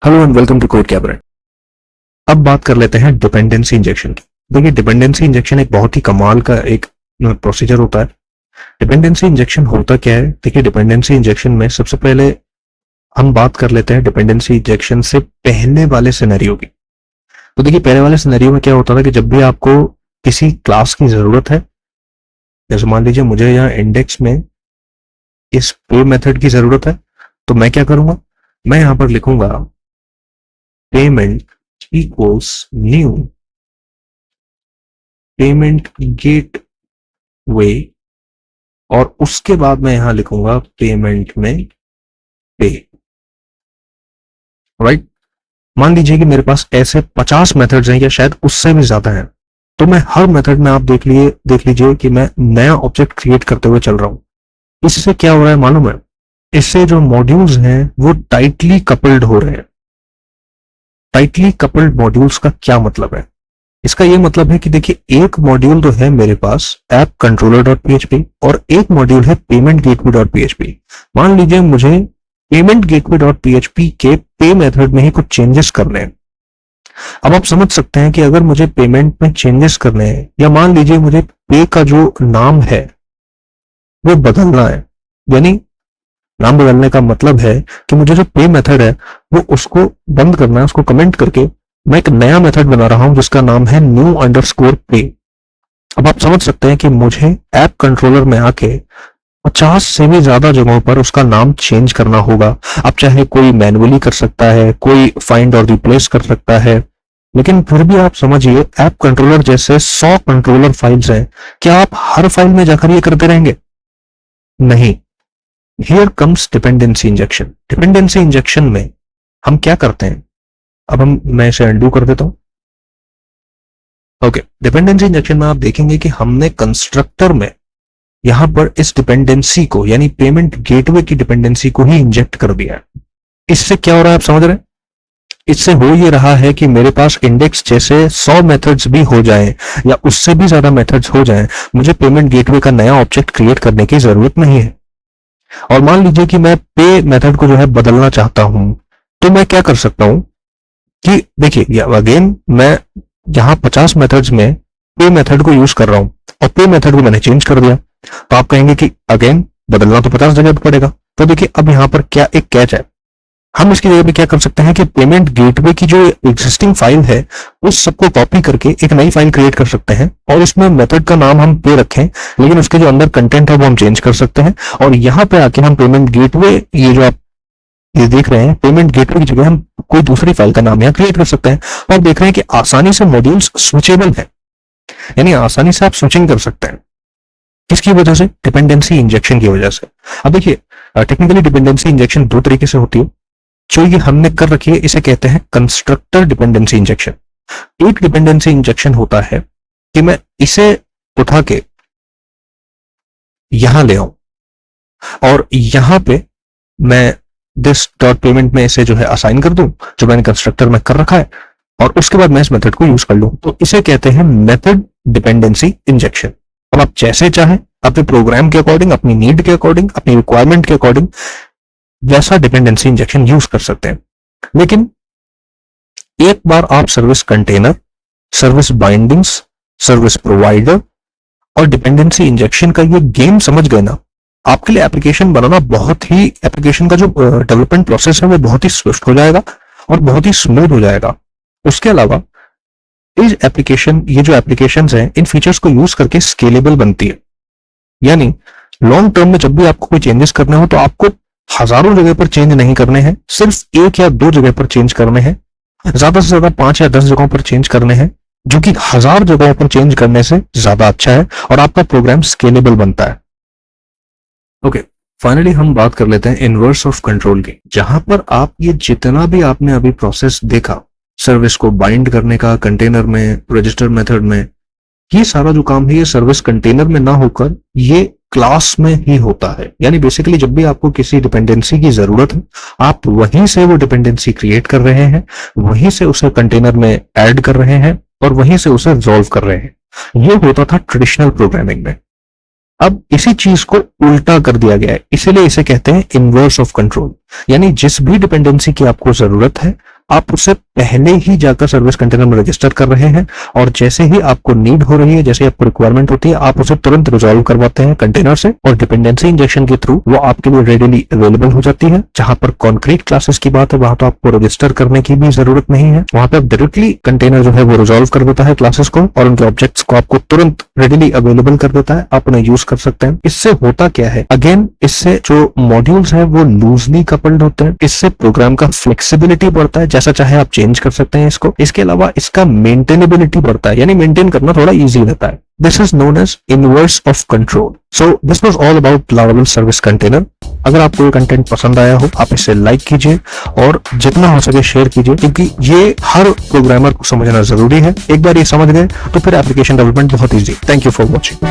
Hello and welcome to code cabinet. अब बात कर लेते हैं डिपेंडेंसी इंजेक्शन की। देखिए, डिपेंडेंसी इंजेक्शन एक बहुत ही कमाल का एक प्रोसीजर होता है। डिपेंडेंसी इंजेक्शन होता क्या है? देखिए, डिपेंडेंसी इंजेक्शन में सबसे पहले हम बात कर लेते हैं डिपेंडेंसी इंजेक्शन से पहले वाले सिनेरियो की। तो देखिए, पहले वाले सिनेरियो में क्या होता था कि जब भी आपको किसी क्लास की जरूरत है, जैसे मान लीजिए मुझे यहाँ इंडेक्स में इस पे मेथड की जरूरत है, तो मैं क्या करूंगा, मैं यहां पर लिखूंगा payment equals new payment gateway, और उसके बाद मैं यहां लिखूंगा पेमेंट में पे। राइट, मान लीजिए कि मेरे पास ऐसे 50 मेथड्स हैं या शायद उससे भी ज्यादा हैं, तो मैं हर मेथड में आप देख लीजिए कि मैं नया ऑब्जेक्ट क्रिएट करते हुए चल रहा हूं। इससे क्या हो रहा है मालूम है? इससे जो मॉड्यूल्स हैं वो टाइटली कपल्ड हो रहे हैं। टाइटली कपल्ड मॉड्यूल्स का क्या मतलब है? इसका ये मतलब है कि देखिए, एक मॉड्यूल तो है मेरे पास ऐप कंट्रोलर डॉट पीएचपी और एक मॉड्यूल है पेमेंट गेटवे डॉट पीएचपी। मान लीजिए मुझे पेमेंट गेटवे डॉट पीएचपी के पे मेथड में ही कुछ चेंजेस करने हैं। अब आप समझ सकते हैं कि अगर मुझे पेमेंट में चेंजेस करने हैं, या मान लीजिए मुझे पे का जो नाम है वो बदलना है, यानी नाम बदलने का मतलब है कि मुझे जो पे मेथड है वो उसको बंद करना है, उसको कमेंट करके मैं एक नया मेथड बना रहा हूं जिसका नाम है न्यू अंडरस्कोर पे। अब आप समझ सकते हैं कि मुझे ऐप कंट्रोलर में आके 50 से भी ज्यादा जगहों पर उसका नाम चेंज करना होगा। अब चाहे कोई मैन्युअली कर सकता है, कोई फाइंड और रिप्लेस कर सकता है, लेकिन फिर भी आप समझिए ऐप कंट्रोलर जैसे 100 कंट्रोलर फाइल्स हैं, क्या आप हर फाइल में जाकर ये करते रहेंगे? नहीं। Here comes dependency injection. Dependency injection में हम क्या करते हैं? अब मैं इसे अनडू कर देता हूं। ओके, डिपेंडेंसी इंजेक्शन में आप देखेंगे कि हमने कंस्ट्रक्टर में यहां पर इस डिपेंडेंसी को, यानी पेमेंट गेटवे की डिपेंडेंसी को ही इंजेक्ट कर दिया है। इससे क्या हो रहा है आप समझ रहे हैं? इससे हो ये रहा है कि मेरे पास इंडेक्स जैसे 100 मेथड्स भी हो जाएं या उससे भी ज्यादा मेथड्स हो जाएं, मुझे पेमेंट गेटवे का नया ऑब्जेक्ट क्रिएट करने की जरूरत नहीं है। और मान लीजिए कि मैं पे मेथड को जो है बदलना चाहता हूं, तो मैं क्या कर सकता हूं कि देखिए, अगेन मैं यहां 50 मेथड्स में पे मेथड को यूज कर रहा हूं और पे मेथड को मैंने चेंज कर दिया, तो आप कहेंगे कि अगेन बदलना तो 50 जगह पे पड़ेगा। तो देखिए, अब यहां पर क्या एक कैच है, हम इसकी जगह पे क्या कर सकते हैं कि पेमेंट गेटवे की जो एग्जिस्टिंग फाइल है उस सबको कॉपी करके एक नई फाइल क्रिएट कर सकते हैं, और उसमें मेथड का नाम हम पे रखें, लेकिन उसके जो अंदर कंटेंट है वो हम चेंज कर सकते हैं। और यहाँ पे आके हम पेमेंट गेटवे, ये जो आप ये देख रहे हैं, पेमेंट गेटवे की जगह हम कोई दूसरी फाइल का नाम यहाँ क्रिएट कर सकते हैं। और देख रहे हैं कि आसानी से मॉड्यूल्स स्विचेबल है, यानी आसानी से आप स्विचिंग कर सकते हैं। किसकी वजह से? डिपेंडेंसी इंजेक्शन की वजह से। अब देखिए, टेक्निकली डिपेंडेंसी इंजेक्शन दो तरीके से होती है। जो ये हमने कर रखी है इसे कहते हैं कंस्ट्रक्टर डिपेंडेंसी इंजेक्शन। एक डिपेंडेंसी इंजेक्शन होता है कि मैं इसे उठा के यहां ले आऊं और यहां पे मैं दिस डॉट पेमेंट में इसे जो है असाइन कर दूं, जो मैंने कंस्ट्रक्टर में कर रखा है, और उसके बाद मैं इस मेथड को यूज कर लूं। तो इसे कहते हैं मेथड डिपेंडेंसी इंजेक्शन। अब आप जैसे चाहें, अपने प्रोग्राम के अकॉर्डिंग, अपनी नीड के अकॉर्डिंग, अपनी रिक्वायरमेंट के अकॉर्डिंग वैसा डिपेंडेंसी इंजेक्शन यूज कर सकते हैं। लेकिन एक बार आप service container, service bindings, service provider और डिपेंडेंसी इंजेक्शन का ये गेम समझ गए ना, आपके लिए एप्लीकेशन बनाना बहुत ही, एप्लीकेशन का जो डेवलपमेंट प्रोसेस है वो बहुत ही स्विफ्ट हो जाएगा और बहुत ही स्मूथ हो जाएगा। उसके अलावा इस एप्लीकेशन, ये जो एप्लीकेशंस हैं, इन फीचर्स को यूज करके स्केलेबल बनती है। यानी लॉन्ग टर्म में जब भी आपको कोई चेंजेस करने हो तो आपको हजारों जगह पर चेंज नहीं करने हैं, सिर्फ एक या दो जगह पर चेंज करने हैं। ज्यादा से ज्यादा 5 या 10 जगहों पर चेंज करने हैं, जो कि 1000 जगहों पर चेंज करने से ज्यादा अच्छा है और आपका प्रोग्राम स्केलेबल बनता है। ओके, फाइनली हम बात कर लेते हैं इनवर्स ऑफ कंट्रोल की, जहां पर आप ये जितना भी आपने अभी प्रोसेस देखा, सर्विस को बाइंड करने का कंटेनर में, रजिस्टर मेथड में, ये सारा जो काम है ये सर्विस कंटेनर में ना होकर ये क्लास में ही होता है। यानी बेसिकली जब भी आपको किसी डिपेंडेंसी की जरूरत है, आप वहीं से वो डिपेंडेंसी क्रिएट कर रहे हैं, वहीं से उसे कंटेनर में ऐड कर रहे हैं और वहीं से उसे रिजॉल्व कर रहे हैं। ये होता था ट्रेडिशनल प्रोग्रामिंग में। अब इसी चीज को उल्टा कर दिया गया है, इसीलिए इसे कहते हैं इनवर्स ऑफ कंट्रोल। यानी जिस भी डिपेंडेंसी की आपको जरूरत है आप उसे पहले ही जाकर सर्विस कंटेनर में रजिस्टर कर रहे हैं, और जैसे ही आपको नीड हो रही है, जैसे आपको रिक्वायरमेंट होती है, आप उसे तुरंत रिजॉल्व करवाते हैं कंटेनर से, और डिपेंडेंसी इंजेक्शन के थ्रू वो आपके लिए रेडिली अवेलेबल हो जाती है। जहां पर कॉन्क्रीट क्लासेस की बात है वहां तो आपको रजिस्टर करने की भी जरूरत नहीं है, वहां पे आप डायरेक्टली कंटेनर जो है वो रिजॉल्व कर देता है क्लासेस को, और उनके ऑब्जेक्ट्स को आपको तुरंत रेडिली अवेलेबल कर देता है, आप उन्हें यूज कर सकते हैं। इससे होता क्या है, अगेन इससे जो मॉड्यूल्स हैं वो लूजली कपल्ड होते हैं, इससे प्रोग्राम का फ्लेक्सिबिलिटी बढ़ता है, जैसा चाहे आप चेंज कर सकते हैं इसको। इसके अलावा इसका मेंटेनेबिलिटी बढ़ता है, यानी मेंटेन करना थोड़ा इजी रहता है। This is known as inverse of control. So this was all about Laravel service container. अगर आपको ये कंटेंट पसंद आया हो आप इसे लाइक कीजिए और जितना हो सके शेयर कीजिए, क्योंकि ये हर प्रोग्रामर को समझना जरूरी है। एक बार ये समझ गए तो फिर एप्लीकेशन डेवलपमेंट बहुत easy. Thank you for watching.